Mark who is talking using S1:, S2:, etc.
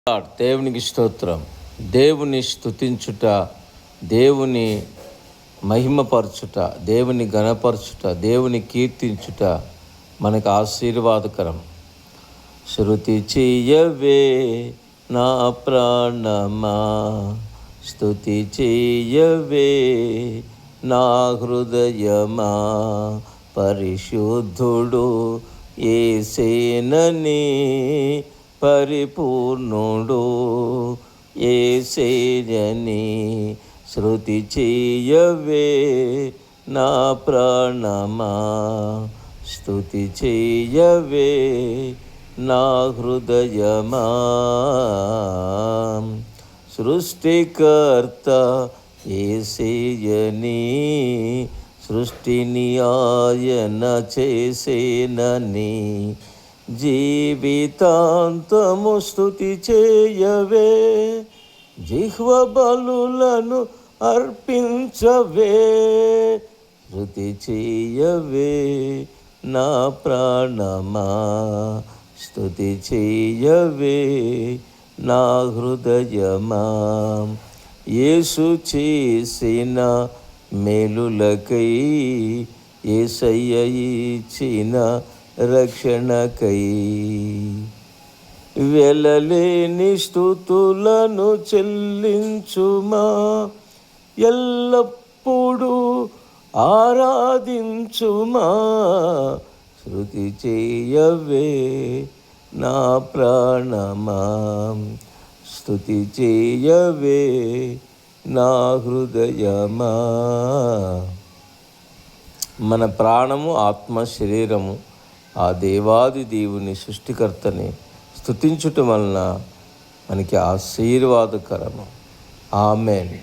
S1: దేవునికి స్తోత్రం. దేవుని స్తుతించుట, దేవుని మహిమపరచుట, దేవుని ఘనపరచుట, దేవుని కీర్తించుట మనకు ఆశీర్వాదకరం. శృతి చేయవే నా ప్రాణమా, స్తుతి చేయవే నా హృదయమా, పరిశుద్ధుడు యేసేనని పరిపూర్ణుడు యేసేనని శృతి చేయవే నా ప్రాణమా, స్తుతి చేయవే నా హృదయమా. సృష్టికర్త యేసేయని సృష్టిని ఆయన చేసేనని జీవితాంతము స్తుతి చేయవే, జిహ్వ బలులను అర్పించవే, స్తుతి చేయవే నా ప్రాణమా, స్తుతి చేయవే నా హృదయమా. యేసు చేసిన మేలులకై, యేసయ్య ఇచ్చిన రక్షణకై వెలలేని స్తుతులను చెల్లించుమా, ఎల్లప్పుడూ ఆరాధించుమా. శృతి చేయవే నా ప్రాణమా, స్తుతి చేయవే నా హృదయమా. మన ప్రాణము, ఆత్మ, శరీరము ఆ దేవాది దేవుని సృష్టికర్తని స్తుతించుట వలన మనకి ఆశీర్వాదకరము. ఆమేన్.